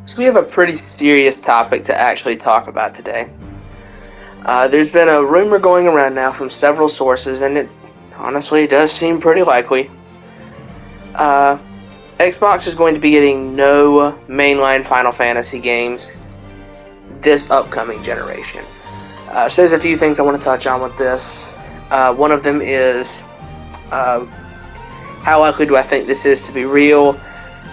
So we have a pretty serious topic to actually talk about today. There's been a rumor going around now from several sources, and it honestly does seem pretty likely. Xbox is going to be getting no mainline Final Fantasy games this upcoming generation. So there's a few things I want to touch on with this. One of them is how likely do I think this is to be real?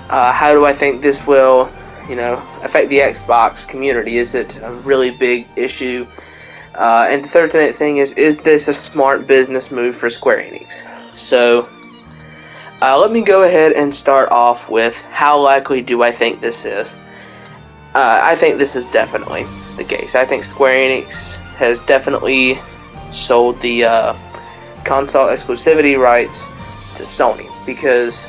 How do I think this will affect the Xbox community? Is it a really big issue? And the third thing is this a smart business move for Square Enix? So, let me go ahead and start off with how likely do I think this is. I think this is definitely the case. I think Square Enix has definitely sold the console exclusivity rights to Sony because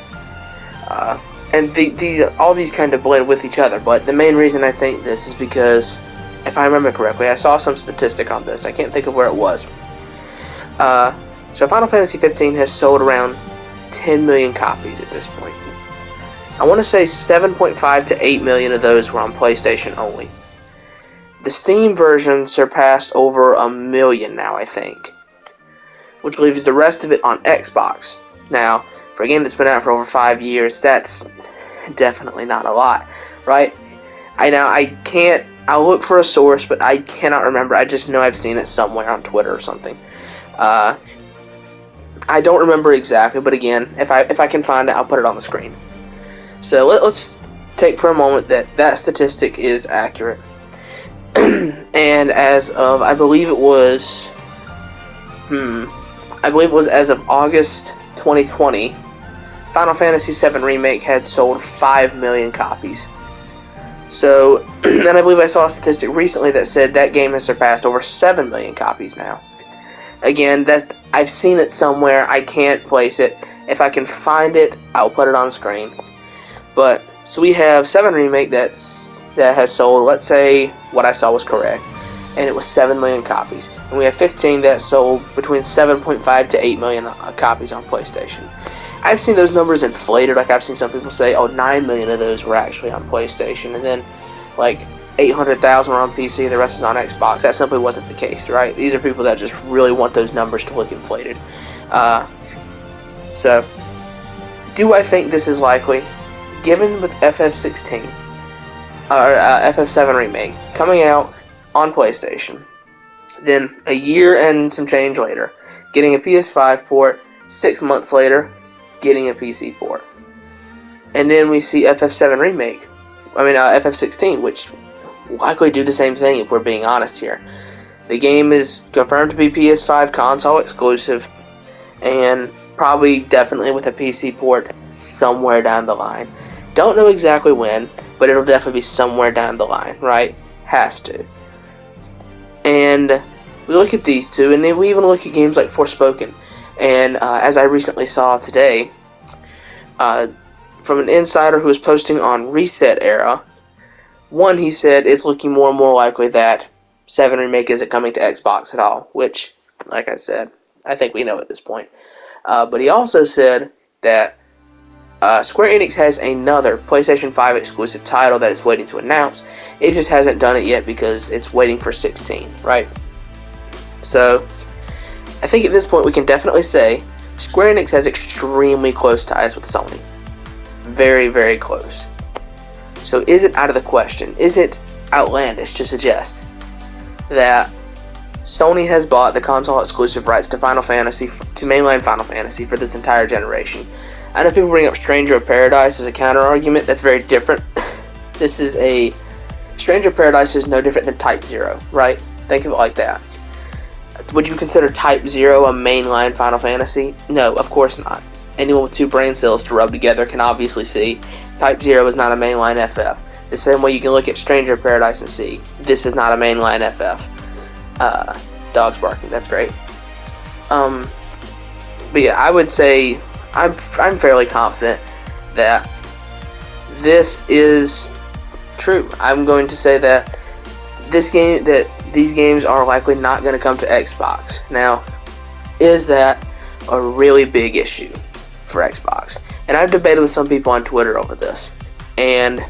all these kind of blend with each other, but the main reason I think this is because, if I remember correctly, I saw some statistic on this. I can't think of where it was. So Final Fantasy 15 has sold around 10 million copies at this point. I want to say 7.5 to 8 million of those were on PlayStation only. The Steam version surpassed over 1 million now, I think, which leaves the rest of it on Xbox. Now, for a game that's been out for over 5 years, that's definitely not a lot, right? I'll look for a source, but I cannot remember. I just know I've seen it somewhere on Twitter or something. I don't remember exactly, but again, if I can find it, I'll put it on the screen. So let's take for a moment that statistic is accurate. And as of, I believe it was as of August 2020, Final Fantasy VII Remake had sold 5 million copies. So, and I believe I saw a statistic recently that said that game has surpassed over 7 million copies now. Again, that I've seen it somewhere. I can't place it. If I can find it, I'll put it on screen. But so we have 7 Remake that has sold, let's say what I saw was correct, and it was 7 million copies. And we have 15 that sold between 7.5 to 8 million copies on PlayStation. I've seen those numbers inflated. Like, I've seen some people say, 9 million of those were actually on PlayStation, and then like 800,000 were on PC, the rest is on Xbox. That simply wasn't the case, right? These are people that just really want those numbers to look inflated. So, do I think this is likely? Given with FF16, or FF7 Remake, coming out on PlayStation, then a year and some change later, getting a PS5 port, 6 months later, getting a PC port. And then we see FF16, which will likely do the same thing if we're being honest here. The game is confirmed to be PS5 console exclusive, and probably definitely with a PC port somewhere down the line. Don't know exactly when, but it'll definitely be somewhere down the line, right? Has to. And we look at these two, and then we even look at games like Forspoken. And as I recently saw today, from an insider who was posting on Reset Era, he said it's looking more and more likely that 7 Remake isn't coming to Xbox at all, which, like I said, I think we know at this point. But he also said that Square Enix has another PlayStation 5 exclusive title that it's waiting to announce. It just hasn't done it yet because it's waiting for 16, right? So, I think at this point we can definitely say Square Enix has extremely close ties with Sony. Very, very close. So is it out of the question? Is it outlandish to suggest that Sony has bought the console exclusive rights to mainline Final Fantasy for this entire generation? I know people bring up Stranger of Paradise as a counter argument. That's very different. Stranger of Paradise is no different than Type 0, right? Think of it like that. Would you consider Type 0 a mainline Final Fantasy? No, of course not. Anyone with 2 brain cells to rub together can obviously see Type 0 is not a mainline FF. The same way you can look at Stranger of Paradise and see this is not a mainline FF. Dogs barking, that's great. But yeah, I would say I'm fairly confident that this is true. I'm going to say that these games are likely not going to come to Xbox. Now, is that a really big issue for Xbox? And I've debated with some people on Twitter over this, and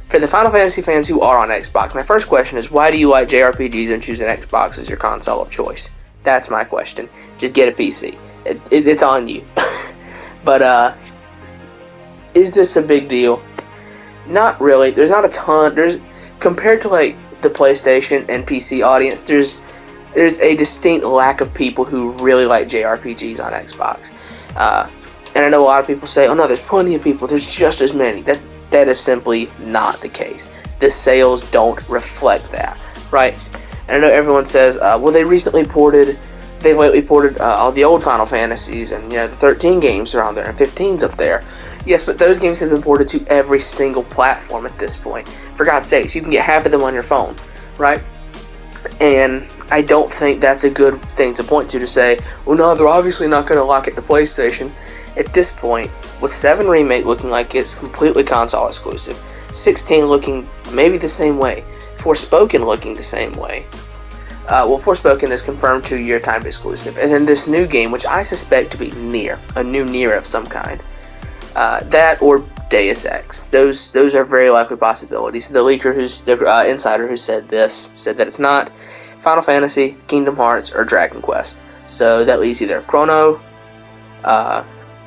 For the Final Fantasy fans who are on Xbox, my first question is, why do you like JRPGs and choose an Xbox as your console of choice? That's my question. Just get a PC. It's on you. But, is this a big deal? Not really. There's not a ton. Compared to, like, the PlayStation and PC audience, there's a distinct lack of people who really like JRPGs on Xbox. And I know a lot of people say, oh no, there's plenty of people, there's just as many. That is simply not the case. The sales don't reflect that, right? And I know everyone says, well, they've lately ported all the old Final Fantasies, and the 13 games are on there, and 15's up there. Yes, but those games have been ported to every single platform at this point. For God's sakes, you can get half of them on your phone, right? And I don't think that's a good thing to point to say, well, no, they're obviously not going to lock it to PlayStation. At this point, with 7 Remake looking like it's completely console exclusive, 16 looking maybe the same way, Forspoken looking the same way. Well, Forspoken is confirmed 2-year timed exclusive, and then this new game, which I suspect to be Nier, a new Nier of some kind. That or Deus Ex. Those are very likely possibilities. The leaker, the insider who said this, said that it's not Final Fantasy, Kingdom Hearts, or Dragon Quest. So that leaves either Chrono,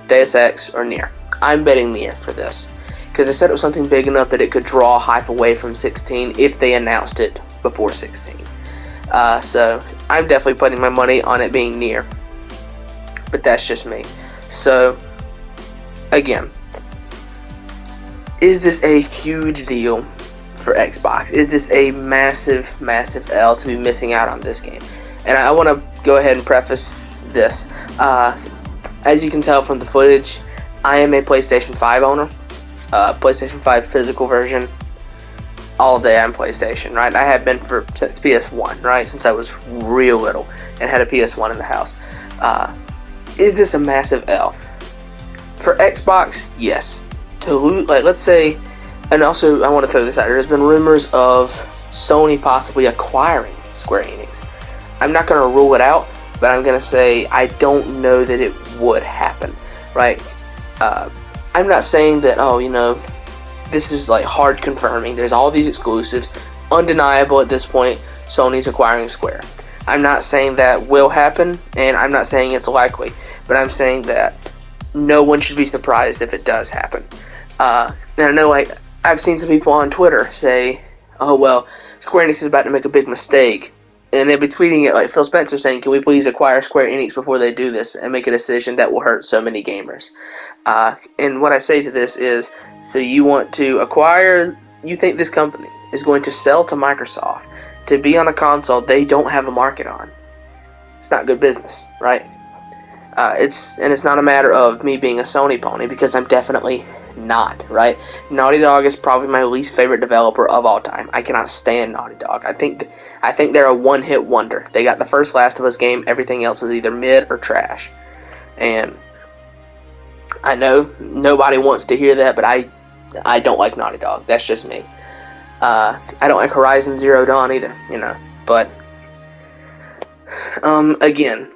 Deus Ex, or Nier. I'm betting Nier for this, because they said it was something big enough that it could draw hype away from 16 if they announced it before 16. So I'm definitely putting my money on it being Nier, but that's just me. So again, is this a huge deal for Xbox? Is this a massive, massive L to be missing out on this game? And I want to go ahead and preface this. As you can tell from the footage, I am a PlayStation 5 owner. PlayStation 5 physical version. All day I'm PlayStation, right? I have been since PS1, right? Since I was real little and had a PS1 in the house. Is this a massive L? For Xbox, yes. To lose, like, let's say, and also I want to throw this out there, there's been rumors of Sony possibly acquiring Square Enix. I'm not going to rule it out, but I'm going to say I don't know that it would happen, right? I'm not saying that, this is like hard confirming. There's all these exclusives, undeniable at this point, Sony's acquiring Square. I'm not saying that will happen, and I'm not saying it's likely, but I'm saying that no one should be surprised if it does happen. And I know, like, I've seen some people on Twitter say, oh, well, Square Enix is about to make a big mistake. And they'll be tweeting it like Phil Spencer saying, can we please acquire Square Enix before they do this and make a decision that will hurt so many gamers? And what I say to this is, so you want to acquire, you think this company is going to sell to Microsoft to be on a console they don't have a market on. It's not good business, right? It's not a matter of me being a Sony pony, because I'm definitely not, right? Naughty Dog is probably my least favorite developer of all time. I cannot stand Naughty Dog. I think they're a one-hit wonder. They got the first Last of Us game. Everything else is either mid or trash. And I know nobody wants to hear that, but I don't like Naughty Dog. That's just me. I don't like Horizon Zero Dawn either, But again.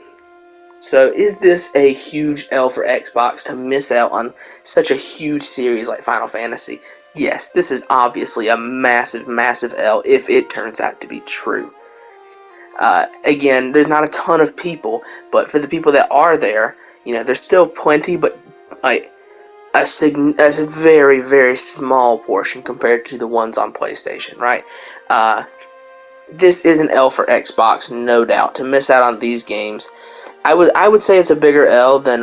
So is this a huge L for Xbox to miss out on such a huge series like Final Fantasy? Yes, this is obviously a massive, massive L if it turns out to be true. Again, there's not a ton of people, but for the people that are there, there's still plenty, but like a very, very small portion compared to the ones on PlayStation, right? This is an L for Xbox, no doubt, to miss out on these games. I would say it's a bigger L than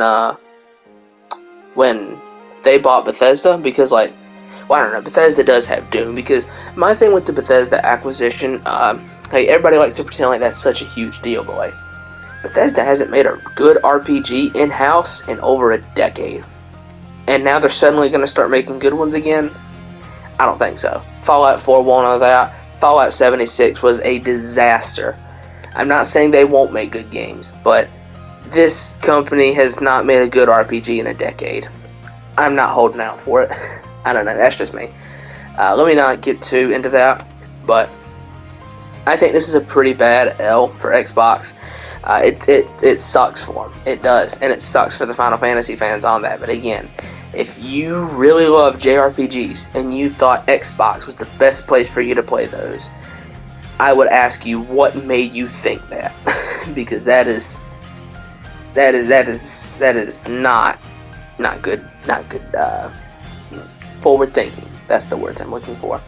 when they bought Bethesda, because I don't know, Bethesda does have Doom. Because my thing with the Bethesda acquisition, everybody likes to pretend like that's such a huge deal, but Bethesda hasn't made a good RPG in-house in over a decade, and now they're suddenly going to start making good ones again. I don't think so. Fallout 4 won on that. Fallout 76 was a disaster. I'm not saying they won't make good games, but this company has not made a good RPG in a decade. I'm not holding out for it. I don't know, that's just me. Let me not get too into that, but I think this is a pretty bad L for Xbox. It sucks for them. It does, and it sucks for the Final Fantasy fans on that. But again, If you really love JRPGs and you thought Xbox was the best place for you to play those, I would ask you what made you think that, because that is not good, forward thinking. That's the words I'm looking for.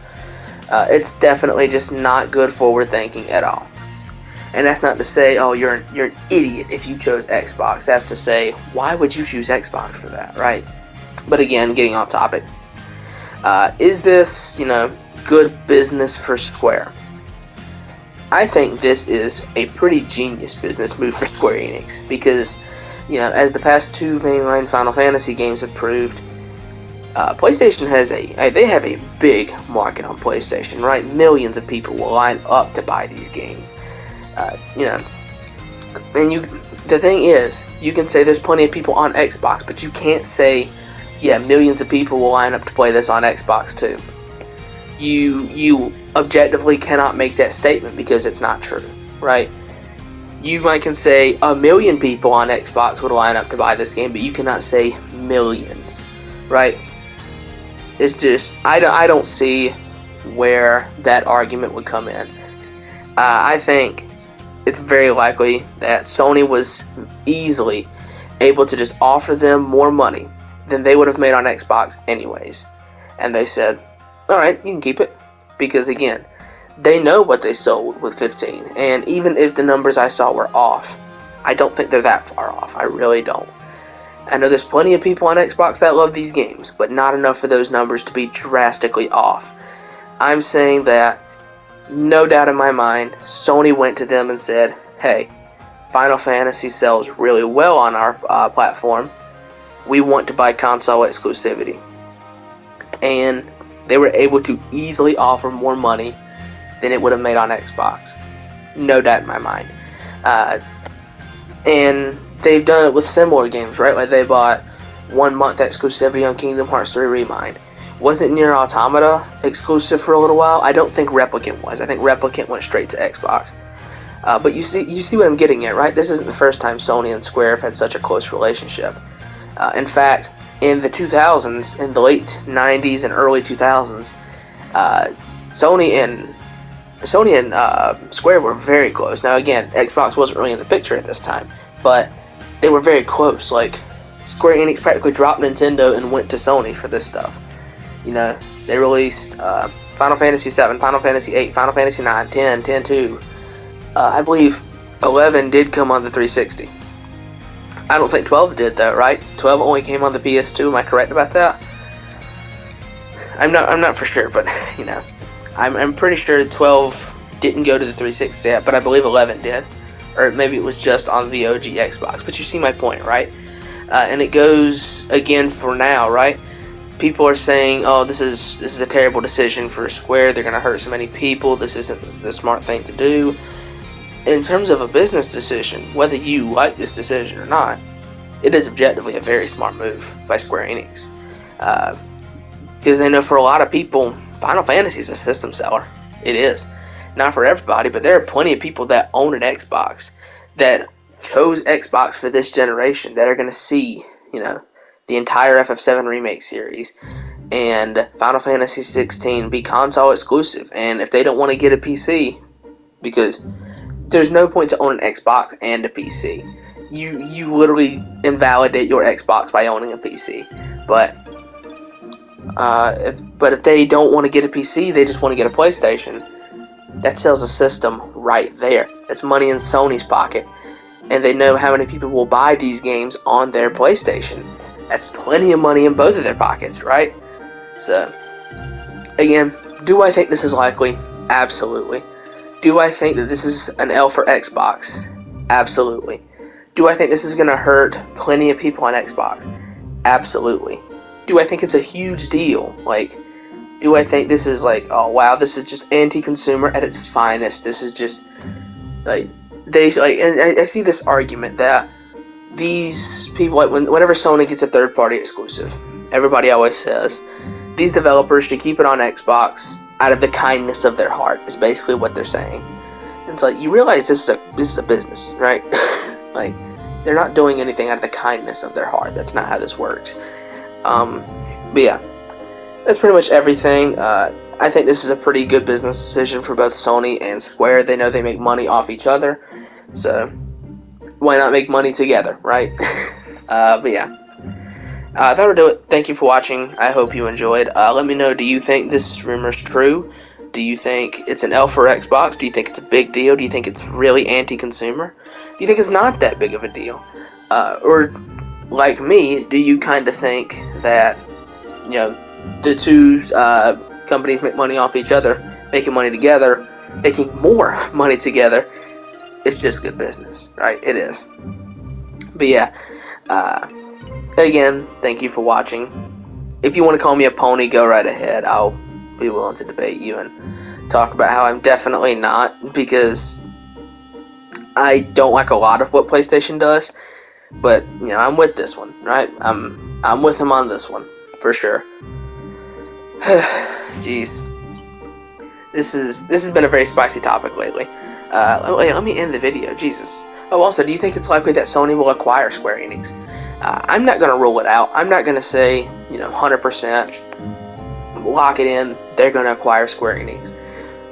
It's definitely just not good forward thinking at all. And that's not to say, oh, you're an idiot if you chose Xbox. That's to say, why would you choose Xbox for that, right? But again, getting off topic. Is this, good business for Square? I think this is a pretty genius business move for Square Enix because, as the past two mainline Final Fantasy games have proved, PlayStation has they have a big market on PlayStation, right? Millions of people will line up to buy these games. And the thing is, you can say there's plenty of people on Xbox, but you can't say, millions of people will line up to play this on Xbox too. You objectively cannot make that statement because it's not true, right? You can say 1 million people on Xbox would line up to buy this game, but you cannot say millions, right? It's just, I don't see where that argument would come in. I think it's very likely that Sony was easily able to just offer them more money than they would have made on Xbox anyways. And they said, alright, you can keep it. Because again, they know what they sold with 15. And even if the numbers I saw were off, I don't think they're that far off. I really don't. I know there's plenty of people on Xbox that love these games, but not enough for those numbers to be drastically off. I'm saying that, no doubt in my mind, Sony went to them and said, hey, Final Fantasy sells really well on our platform. We want to buy console exclusivity. And they were able to easily offer more money than it would have made on Xbox. No doubt in my mind. And they've done it with similar games, right? Like they bought 1 month exclusivity on Kingdom Hearts 3 Remind. Wasn't Nier Automata exclusive for a little while? I don't think Replicant was. I think Replicant went straight to Xbox. But you see what I'm getting at, right? This isn't the first time Sony and Square have had such a close relationship. In fact, in the 2000s, in the late 90s and early 2000s, Sony and Square were very close. Now again, Xbox wasn't really in the picture at this time, but they were very close. Like, Square Enix practically dropped Nintendo and went to Sony for this stuff. They released Final Fantasy VII, Final Fantasy VIII, Final Fantasy IX, 10, 10-2. I believe 11 did come on the 360. I don't think 12 did though, right? 12 only came on the PS2. Am I correct about that? I'm not for sure, but I'm pretty sure 12 didn't go to the 360 yet, but I believe 11 did, or maybe it was just on the OG Xbox. But you see my point, right? And it goes again for now, right? People are saying, "Oh, this is a terrible decision for Square. They're going to hurt so many people. This isn't the smart thing to do." In terms of a business decision, whether you like this decision or not, it is objectively a very smart move by Square Enix. Because they know for a lot of people, Final Fantasy is a system seller. It is. Not for everybody, but there are plenty of people that own an Xbox that chose Xbox for this generation that are going to see, the entire FF7 Remake series and Final Fantasy 16 be console exclusive. And if they don't want to get a PC, because there's no point to own an Xbox and a PC. You literally invalidate your Xbox by owning a PC. But if they don't want to get a PC, they just want to get a PlayStation. That sells a system right there. That's money in Sony's pocket. And they know how many people will buy these games on their PlayStation. That's plenty of money in both of their pockets, right? So, again, do I think this is likely? Absolutely. Do I think that this is an L for Xbox? Absolutely. Do I think this is going to hurt plenty of people on Xbox? Absolutely. Do I think it's a huge deal? Do I think this is oh wow, this is just anti-consumer at its finest? This is just, and I see this argument that these people, whenever Sony gets a third-party exclusive, everybody always says, these developers should keep it on Xbox out of the kindness of their heart, is basically what they're saying. And it's you realize this is a business, right? They're not doing anything out of the kindness of their heart. That's not how this works. But yeah, that's pretty much everything. I think this is a pretty good business decision for both Sony and Square. They know they make money off each other, so why not make money together, right? But yeah. That'll do it. Thank you for watching. I hope you enjoyed. Let me know, do you think this rumor is true? Do you think it's an L for Xbox? Do you think it's a big deal? Do you think it's really anti-consumer? Do you think it's not that big of a deal? Or, like me, do you kind of think that, the two companies make money off each other, making money together, making more money together, it's just good business, right? It is. But yeah, again, thank you for watching. If you want to call me a pony, go right ahead. I'll be willing to debate you and talk about how I'm definitely not, because I don't like a lot of what PlayStation does. But I'm with this one, right? I'm with him on this one for sure. Jeez, this has been a very spicy topic lately. Wait, let me end the video. Jesus. Oh, also, do you think it's likely that Sony will acquire Square Enix? I'm not going to rule it out. I'm not going to say, 100% lock it in, they're going to acquire Square Enix.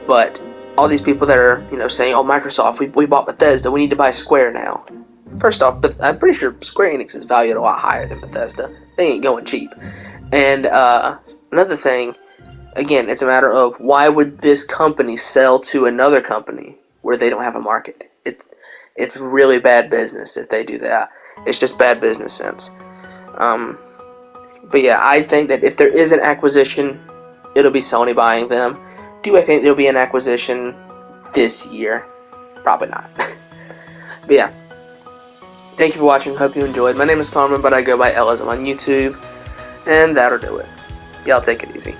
But all these people that are, saying, oh, Microsoft, we bought Bethesda, we need to buy Square now. First off, but I'm pretty sure Square Enix is valued a lot higher than Bethesda. They ain't going cheap. And another thing, again, it's a matter of why would this company sell to another company where they don't have a market? It's really bad business if they do that. It's just bad business sense. But yeah, I think that if there is an acquisition, it'll be Sony buying them. Do I think there'll be an acquisition this year? Probably not. But yeah, thank you for watching. Hope you enjoyed. My nname is Carmen, but I go by Ellism on YouTube. And that'll do it. Y'all take it easy.